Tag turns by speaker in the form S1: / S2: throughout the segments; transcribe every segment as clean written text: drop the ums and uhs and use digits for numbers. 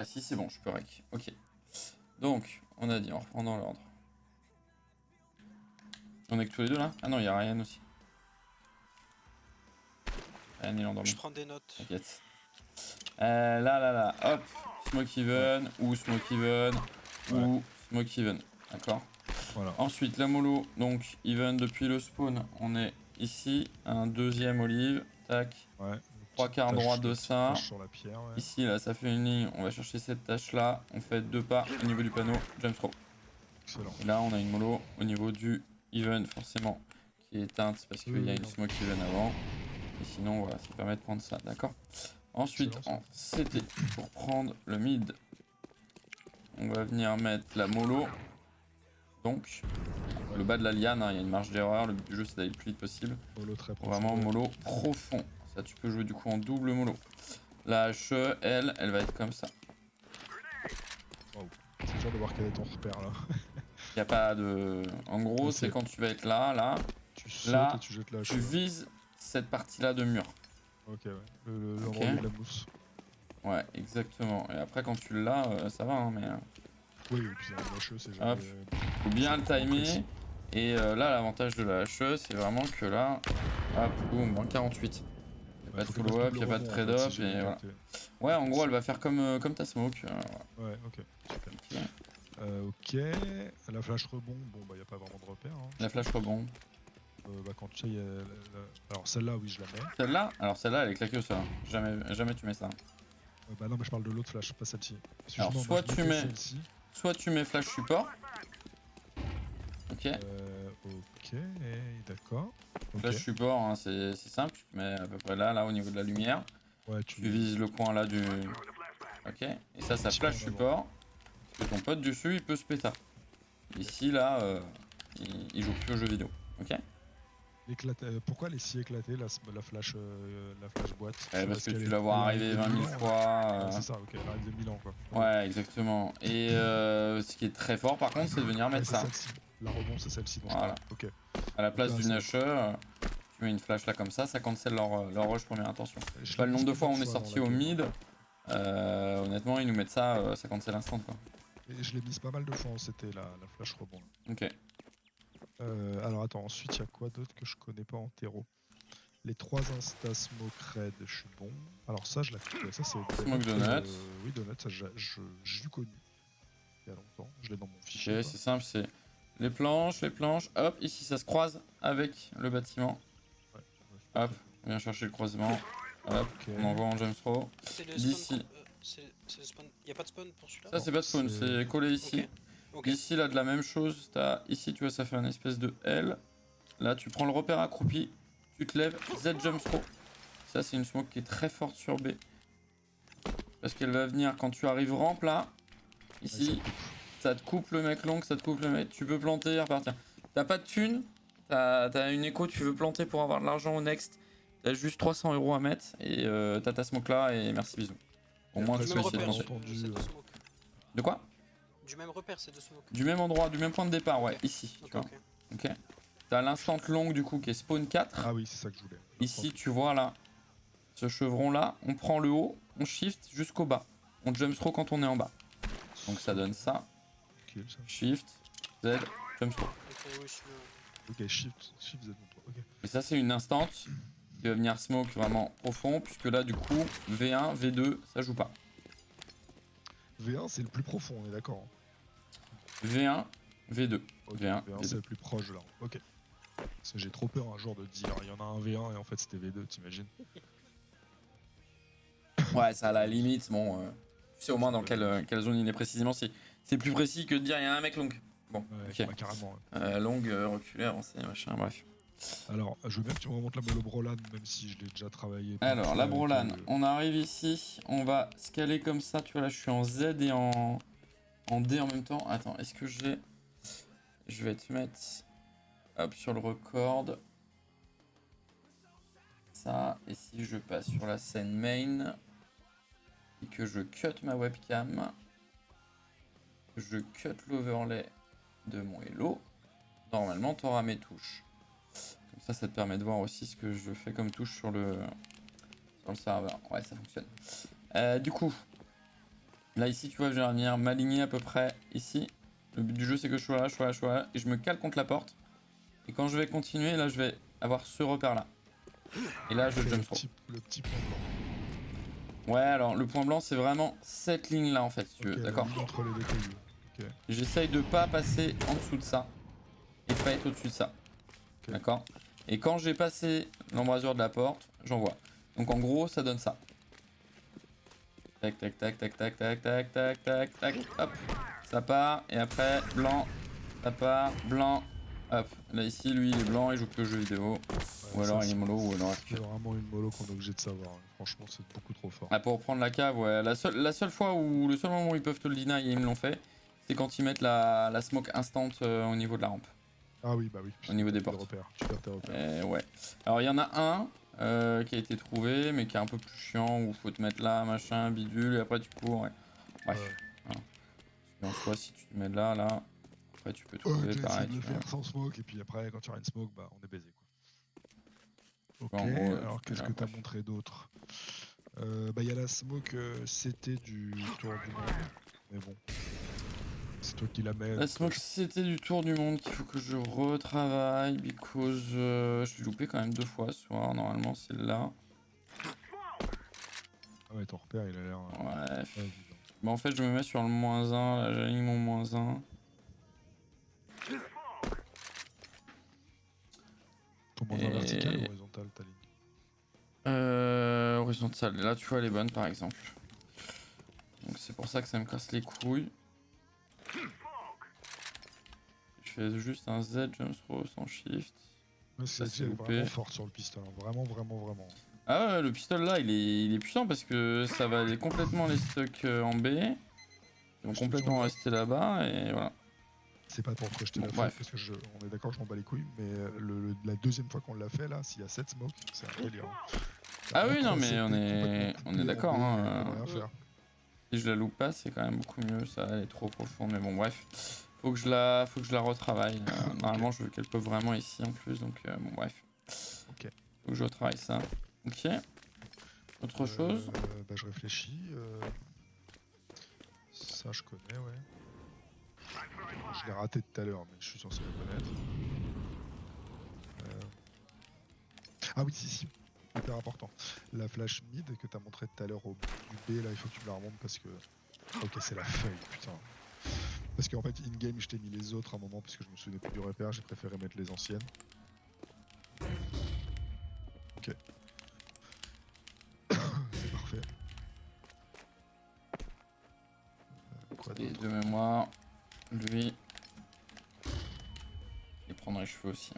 S1: Ah si, c'est bon, je peux rec. Ok. Donc, on a dit, on reprend dans l'ordre. On est que tous les deux là? Ah non, il y a Ryan aussi. Ryan, il est endormi.
S2: Je prends des notes.
S1: T'inquiète. Là. Hop. Smoke even, ou Smoke even, ou Smoke even. D'accord.
S3: Voilà.
S1: Ensuite, la mollo, donc even depuis le spawn, on est ici. Un deuxième olive. Tac.
S3: Ouais.
S1: Trois quarts droit de ça.
S3: Sur la pierre, ouais.
S1: Ici, là, ça fait une ligne. On va chercher cette tâche-là. On fait 2 pas au niveau du panneau. Jump throw.
S3: Excellent.
S1: Et là, on a une mollo au niveau du even, forcément, qui est éteinte parce qu'il y a une smoke even avant. Et sinon, voilà, ça permet de prendre ça, d'accord. Ensuite, en CT, pour prendre le mid, on va venir mettre la mollo. Donc, le bas de la liane, hein, il y a une marge d'erreur. Le but du jeu, c'est d'aller le plus vite possible.
S3: Mollo très profond.
S1: Vraiment, mollo profond. Ça, tu peux jouer du coup en double mollo. La HE, elle va être comme ça.
S3: Wow. C'est dur de voir quel est ton repère là.
S1: Il n'y a pas de... En gros, c'est quand tu vas être là.
S3: Tu sautes
S1: Là,
S3: et tu jettes la
S1: tu
S3: HE.
S1: vises cette partie-là de mur.
S3: Ok, ouais. L'endroit où il y a de la mousse.
S1: Ouais, exactement. Et après, quand tu l'as, ça va, hein, mais...
S3: Oui, et puis la HE, c'est jamais...
S1: Faut bien le timer. Et là, l'avantage de la HE, c'est vraiment que là... Hop, boum, moins 48. Y'a pas de follow-up, y'a pas de trade-up, et voilà. Ouais, en gros, elle va faire comme ta smoke.
S3: Ouais, ok, super. Ok, la flash rebond, bon bah y a pas vraiment de repère. Hein,
S1: la flash rebond.
S3: Bah quand tu sais, alors celle-là, oui, je la mets.
S1: Celle-là, alors celle-là, elle est claquée au sol. Jamais tu mets ça.
S3: Bah non, mais je parle de l'autre flash, pas celle-ci.
S1: Alors, soit tu mets flash support. Ok.
S3: Ok, d'accord.
S1: Flash support, hein, c'est simple. Tu mets à peu près là, au niveau de la lumière.
S3: Ouais,
S1: tu vises le coin là du... Ok. Et ça flash support. Parce que ton pote dessus, il peut se péter. Ici, là, il joue plus au jeu vidéo. Ok.
S3: Pourquoi elle est si éclatée, la flash boîte?
S1: Parce que tu la vois arriver 20 000 fois.
S3: C'est ça, ok, elle arrive de 1000 ans quoi.
S1: Ouais, exactement. Et ce qui est très fort par contre, c'est de venir mettre ça.
S3: La rebond, c'est celle-ci.
S1: Voilà.
S3: Ok.
S1: À la place d'une HE, tu mets une flash là comme ça cancelle leur rush première intention. Je sais pas le nombre de fois où on est sorti au mid. Honnêtement, ils nous mettent ça cancelle instant quoi.
S3: Et je l'ai mise pas mal de fois, c'était la flash rebond.
S1: Ok.
S3: Alors attends, ensuite il y a quoi d'autre que je connais pas en terreau? Les 3 insta smoke red, je suis bon. Alors ça, je la fais. Ça c'est
S1: smoke donut.
S3: Oui, donut, ça j'ai connu il y a longtemps. Je l'ai dans mon fichier.
S1: Ok, c'est simple, c'est les planches. Hop, ici ça se croise avec le bâtiment.
S3: Ouais,
S1: hop, on vient chercher le croisement. Hop, on envoie en jump throw. D'ici.
S2: C'est le spawn. Y'a pas de spawn pour celui-là?
S1: Ça c'est pas spawn, c'est collé ici.
S2: Okay.
S1: Ici là de la même chose, ici tu vois ça fait un espèce de L. Là tu prends le repère accroupi, tu te lèves, Z jump throw. Ça c'est une smoke qui est très forte sur B. Parce qu'elle va venir quand tu arrives rampe là. Ici, ça te coupe le mec long, ça te coupe le mec. Tu peux planter et repartir. T'as pas de thune, t'as une écho, tu veux planter pour avoir de l'argent au next. T'as juste 300 € à mettre et t'as ta smoke là et merci bisous. Au moins tu peux essayer de planter. De quoi?
S2: Du même repère, c'est de smoke.
S1: Du même endroit, du même point de départ, ouais, ici. Tu vois. Ok. T'as l'instant long du coup qui est spawn 4.
S3: Ah oui, c'est ça que je voulais.
S1: Ici, tu vois là, ce chevron là, on prend le haut, on shift jusqu'au bas. On jump throw quand on est en bas. Donc ça donne ça. Shift, Z, jump throw.
S3: Ok, shift, Z, ok.
S1: Et ça c'est une instant qui va venir smoke vraiment profond, puisque là du coup, V1, V2, ça joue pas.
S3: V1 c'est le plus profond, on est d'accord.
S1: V1, V2.
S3: Okay, V1 c'est le plus proche là. Ok. Parce que j'ai trop peur un jour de dire il y en a un V1 et en fait c'était V2, t'imagines?
S1: Ouais, ça à la limite, bon, tu sais au moins dans quelle zone il est précisément. C'est plus précis que de dire il y a un mec long. Bon,
S3: ouais, ok. Carrément.
S1: Long, reculé, avancé, machin, bref.
S3: Alors, je veux bien que tu me remontes la mollo Brolan, même si je l'ai déjà travaillé.
S1: Alors, la Brolan, on arrive ici, on va scaler comme ça, tu vois là je suis en Z et en D en même temps. Attends, est-ce que j'ai... Je vais te mettre, hop, sur le record. Ça, et si je passe sur la scène main, et que je cut ma webcam, je cut l'overlay de mon Hello, normalement tu auras mes touches. Comme ça te permet de voir aussi ce que je fais comme touche sur le serveur. Ouais, ça fonctionne. Du coup, Là, ici, tu vois, je vais venir m'aligner à peu près ici. Le but du jeu, c'est que je sois là, je sois là, je sois là. Et je me cale contre la porte. Et quand je vais continuer, là, je vais avoir ce repère-là. Et là, je
S3: Ok,
S1: jump throw.
S3: le petit point blanc.
S1: Ouais, alors, le point blanc, c'est vraiment cette ligne-là, en fait, si tu veux.
S3: Ok, la
S1: D'accord?
S3: ligne entre les deux cailloux. Ok,
S1: J'essaye de pas passer en dessous de ça. Et de pas être au-dessus de ça.
S3: Ok.
S1: D'accord? Et quand j'ai passé l'embrasure de la porte, j'envoie. Donc, en gros, ça donne ça. Tac, tac, tac, tac, tac, tac, tac, tac, tac, tac, hop. Ça part, et après, blanc, ça part, blanc, hop. Là, ici, lui, il est blanc, il joue que aux jeux vidéo. Ou
S3: Ouais,
S1: alors
S3: ça,
S1: il est mollo, ou alors
S3: c'est vraiment une mollo qu'on est obligé de savoir. Hein. Franchement, c'est beaucoup trop fort.
S1: Ah, pour reprendre la cave, ouais. La seule fois où, le seul moment où ils peuvent te le deny, et ils me l'ont fait, c'est quand ils mettent la smoke instant au niveau de la rampe.
S3: Ah oui, bah oui.
S1: Au niveau des
S3: t'as plus de
S1: portes.
S3: repères. Tu perds tes repères.
S1: Ouais. Alors, il y en a un qui a été trouvé, mais qui est un peu plus chiant, où faut te mettre là, machin, bidule, et après tu cours, ouais. Bref. Voilà. En soi, si tu te mets là, après tu peux
S3: Ouais,
S1: trouver
S3: j'ai essayé
S1: pareil.
S3: de le
S1: Tu vois.
S3: faire sans smoke, et puis après, quand il y aura une smoke, bah on est baisé. Quoi. Ok,
S1: En gros,
S3: alors
S1: tu te mets
S3: qu'est-ce
S1: là,
S3: que t'as
S1: bref.
S3: montré d'autre? Bah il y a la smoke CT du tour du monde. Mais bon, c'est toi qui la mets.
S1: La
S3: Donc,
S1: smoke, c'était du tour du monde qu'il faut que je retravaille, because je l'ai loupé quand même 2 fois ce soir. Normalement, c'est là.
S3: Ah ouais, ton repère, il a l'air
S1: Ouais.
S3: pas évident.
S1: Bah, en fait, je me mets sur le -1. Là, j'aligne mon -1.
S3: Ton moins un vertical ou
S1: Et.
S3: horizontal, ta ligne?
S1: Horizontale. Là, tu vois, elle est bonne par exemple. Donc, c'est pour ça que ça me casse les couilles. Je fais juste un Z jump throw sans shift.
S3: Ouais,
S1: Ça,
S3: c'est
S1: c'est
S3: elle est vraiment
S1: loupé.
S3: forte sur le piston. Vraiment, vraiment, vraiment.
S1: Ah ouais, le pistolet là, il est puissant parce que ça va aller complètement les stocks en B. Ils vont
S3: Je te dis,
S1: complètement rester là-bas et voilà.
S3: c'est pas pour te rejeter
S1: Bon,
S3: la faute,
S1: bref.
S3: parce que on est d'accord, je m'en bats les couilles, mais la deuxième fois qu'on l'a fait, là, s'il y a 7 smokes, c'est un délire. Hein.
S1: Ah
S3: Un
S1: oui, non,
S3: 3
S1: mais
S3: CT complètement
S1: on est
S3: coupé en B,
S1: d'accord.
S3: et on
S1: Hein,
S3: peut rien faire.
S1: si je la loupe pas, c'est quand même beaucoup mieux. Ça, elle est trop profonde. Mais bon, bref. Faut que je la retravaille. Normalement, je veux qu'elle peut vraiment ici en plus. Donc, bon, bref.
S3: Ok.
S1: Faut que je retravaille ça. Ok. Autre chose.
S3: Bah, je réfléchis. Ça, je connais, ouais. Je l'ai raté tout à l'heure, mais je suis censé le connaître. Ah oui, si. Hyper important. La flash mid que t'as montré tout à l'heure au bout du B, là, il faut que tu me la remontes parce que. Ok, c'est la feuille, putain. Parce qu'en fait, in-game, je t'ai mis les autres à un moment parce que je me souvenais plus du repère, j'ai préféré mettre les anciennes. Ok. C'est parfait. Quoi
S1: Et
S3: d'autre?
S1: de mémoire, lui, il prendre les cheveux aussi.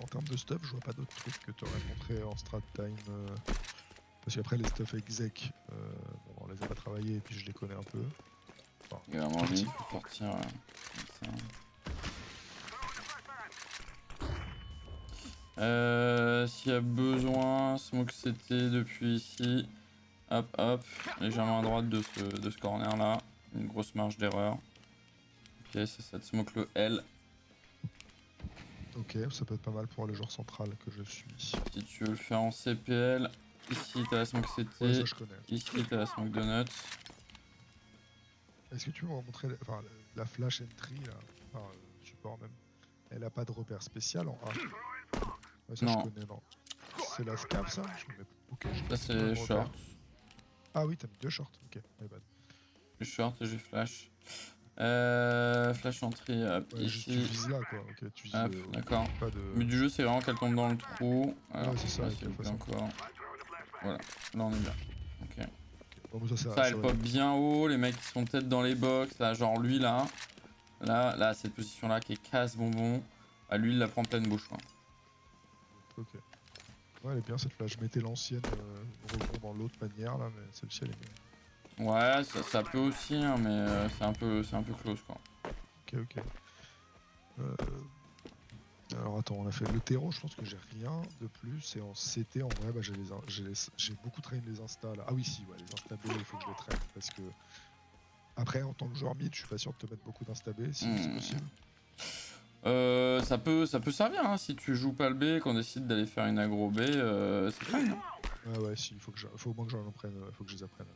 S3: En termes de stuff, je vois pas d'autres trucs que t'aurais montré en strat time. Parce qu'après, les stuff exec, bon, on les a pas travaillés et puis je les connais un peu. Enfin,
S1: Et vraiment, lui, il faut sortir comme ça. S'il y a besoin, smoke CT depuis ici. Hop, hop. Légèrement à droite de ce corner là. Une grosse marge d'erreur. Ok, c'est ça de smoke le L.
S3: ok, ça peut être pas mal pour le joueur central que je suis.
S1: Si tu veux le faire en CPL, ici t'as la smoke CT.
S3: Ouais, ça je connais.
S1: Ici t'as la smoke donuts.
S3: Est-ce que tu veux me montrer enfin, la flash entry, là, enfin, support même, elle a pas de repère spécial en A? Ouais, ça je
S1: Non,
S3: connais, non. C'est la scav ça? Ok,
S1: ça
S3: c'est tout le
S1: c'est
S3: même repère.
S1: short.
S3: Ah oui, t'as mis 2 shorts, ok, my bad.
S1: J'ai short et j'ai flash. Flash entry, hop,
S3: Ouais, juste tu
S1: ici.
S3: vises là quoi, ok, tu vises
S1: Hop,
S3: le haut.
S1: d'accord.
S3: Pas de.
S1: Le but du jeu, c'est vraiment qu'elle tombe dans le trou. Alors,
S3: Ouais, c'est ça,
S1: là,
S3: et
S1: c'est
S3: qu'elle
S1: loupé
S3: fasse un.
S1: encore. Voilà, là on est bien. Ok.
S3: Bon, mais
S1: Ça, elle
S3: va
S1: pop
S3: vite.
S1: bien haut. Les mecs qui sont peut-être dans les box. Là, genre lui, là. Là, cette position-là qui est casse-bonbon. Bah, lui, il la prend pleine bouche, quoi.
S3: Ok. Ouais, elle est bien cette flash. Je mettais l'ancienne rebond dans l'autre manière là, mais celle-ci elle est mieux.
S1: Ouais, ça peut aussi, hein, mais c'est un peu close, quoi.
S3: Ok, ok. Alors attends, on a fait le terreau, je pense que j'ai rien de plus. Et en CT, en vrai, bah, j'ai beaucoup traîné les instas là. Ah oui, si, ouais, les instas B, il faut que je les traîne. Parce que après, en tant que joueur mid, je suis pas sûr de te mettre beaucoup d'instas B si c'est possible.
S1: Ça peut servir, hein, si tu joues pas le B, qu'on décide d'aller faire une aggro B, c'est fine. Hein.
S3: Ah ouais, si, faut au moins que j'en apprenne, faut que je les apprenne.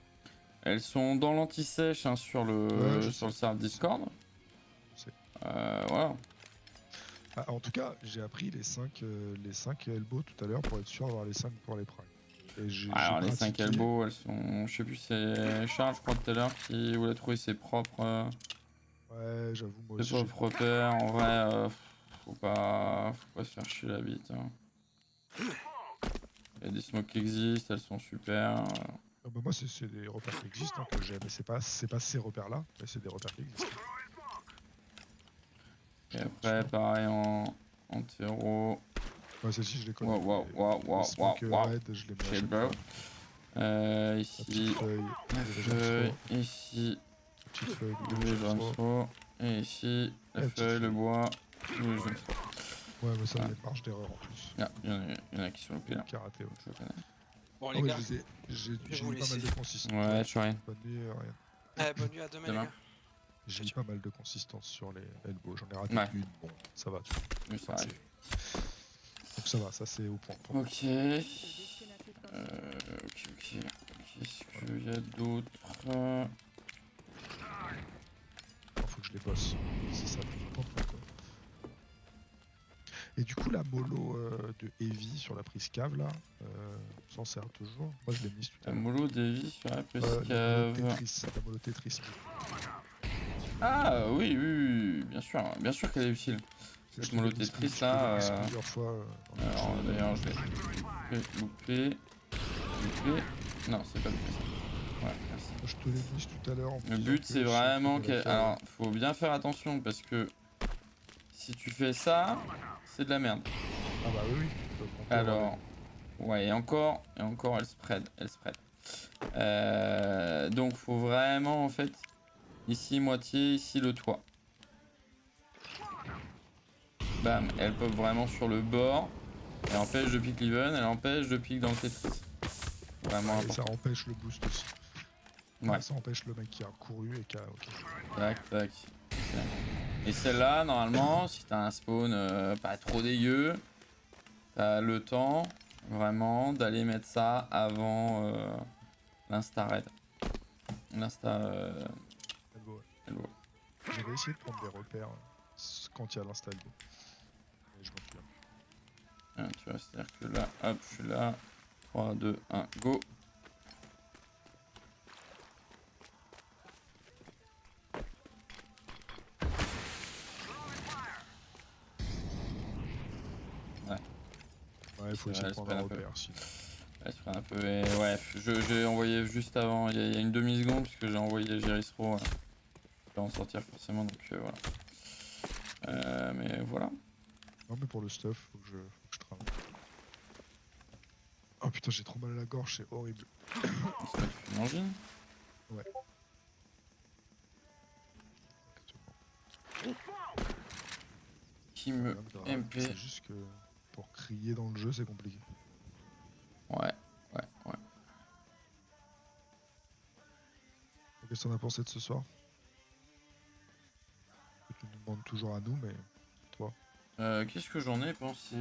S1: Elles sont dans l'anti-sèche hein, sur
S3: Ouais,
S1: le
S3: je
S1: sur le
S3: sais,
S1: serveur
S3: je sais,
S1: Discord.
S3: je sais.
S1: Voilà.
S3: Ah, en tout cas, j'ai appris les 5 elbows tout à l'heure pour être sûr d'avoir les 5 pour les primes. Et j'ai
S1: Alors les 5
S3: pratiqué.
S1: elbows, elles sont. Je sais plus, c'est Charles, je crois, tout à l'heure, qui voulait trouver ses propres.
S3: Ouais, j'avoue, moi
S1: Ses
S3: aussi j'ai.
S1: propres repères. En vrai, faut pas se faire chier la bite. Hein. Il y a des smokes qui existent, elles sont super.
S3: Ah bah moi, c'est des repères qui existent, hein, que j'ai, mais c'est pas ces repères-là, mais c'est des repères qui existent.
S1: Et
S3: Je te
S1: après,
S3: rassure.
S1: pareil en terreau.
S3: Ouais, celle-ci, je les connais.
S1: Waouh, waouh, waouh,
S3: Les
S1: waouh, waouh,
S3: smoke
S1: waouh.
S3: red, je les mets à
S1: Shit,
S3: chaque
S1: bro.
S3: fois. La petite
S1: Ici,
S3: feuille,
S1: la
S3: de Legends
S1: feuille.
S3: Throw.
S1: Ici,
S3: La petite feuille, de
S1: le
S3: Legends
S1: jaune
S3: Throw.
S1: throw. Et ici,
S3: Et
S1: la
S3: la petite
S1: feuille, le
S3: feuille.
S1: bois, le jaune throw.
S3: Ouais, mais ça, il y
S1: Voilà.
S3: a une marge d'erreur en plus.
S1: Ah, il y en a qui sont loupés là.
S3: Karaté, ouais.
S1: Je le connais.
S2: Bon,
S3: Ah
S2: les
S3: ouais,
S2: gars,
S3: j'ai
S2: je vais
S3: j'ai
S2: vous
S3: eu pas mal
S2: laisser.
S3: de consistance.
S1: Ouais, tu vois rien.
S3: Bonne nuit, rien.
S2: Bonne nuit, à demain, les
S1: Demain.
S2: gars.
S3: J'ai eu
S2: Ciao,
S3: pas mal de consistance sur les elbows. J'en ai raté
S1: Ouais,
S3: une. Bon, ça va.
S1: mais ça
S3: Enfin,
S1: arrive.
S3: donc ça va, ça c'est au point pour moi.
S1: Ok. Ok. Qu'est-ce qu'il y a d'autre
S3: Faut que je les bosse. C'est ça tout le temps. Quoi. Et du coup, la mollo de Heavy sur la prise cave là, on s'en sert toujours. Moi, je l'ai mise tout à
S1: La
S3: l'heure.
S1: mollo Davy sur la
S3: La mollo
S1: cave.
S3: Tetris. La mollo Tetris.
S1: Ah oui, bien sûr qu'elle est utile.
S3: Que je
S1: Cette
S3: te
S1: mollo
S3: l'ai mise
S1: Tetris
S3: je te l'ai
S1: là.
S3: mise plusieurs fois. Dans le
S1: Alors
S3: jeu.
S1: d'ailleurs, je vais loupé. Non, c'est pas loupé ça. Ouais, merci.
S3: Je te l'ai mise tout à l'heure.
S1: Le but c'est vraiment que. Alors, faut bien faire attention parce que si tu fais ça, c'est de la merde.
S3: Ah bah oui. Faut monter
S1: Alors, ouais, et encore, elle spread. Donc, faut vraiment en fait. Ici, moitié, ici, le toit. Bam, elle pop vraiment sur le bord. Elle empêche de pick l'even, elle empêche de pick dans le Tetris. Vraiment
S3: et ça
S1: important.
S3: empêche le boost aussi.
S1: Ouais.
S3: Ça empêche le mec qui a couru et qui a. Ok.
S1: Tac. Et celle-là, normalement, si t'as un spawn pas trop dégueu, t'as le temps vraiment d'aller mettre ça avant l'insta raid. L'insta
S3: Elbow, ouais.
S1: elbow.
S3: J'avais essayé de prendre des repères quand il y a l'insta elbow. Mais je m'en souviens plus.
S1: Ah, tu vois, c'est-à-dire que là, hop, je suis là. 3, 2, 1, go.
S3: Ouais, il faut essayer de prendre un repère sinon.
S1: Ouais, c'est un peu. Et ouais, j'ai envoyé juste avant, il y a une demi-seconde, puisque j'ai envoyé Geristro. Je vais en sortir forcément, donc voilà. Mais voilà.
S3: Non, mais pour le stuff, faut que je travaille. Oh putain, j'ai trop mal à la gorge, c'est horrible.
S1: Est-ce que tu fais une angine?
S3: Ouais. Exactement.
S1: Qui me
S3: Rien de grave,
S1: MP.
S3: c'est juste que pour crier dans le jeu, c'est compliqué.
S1: Ouais.
S3: Qu'est-ce que t'en as pensé de ce soir? Tu nous demandes toujours à nous, mais toi.
S1: Qu'est-ce que j'en ai pensé?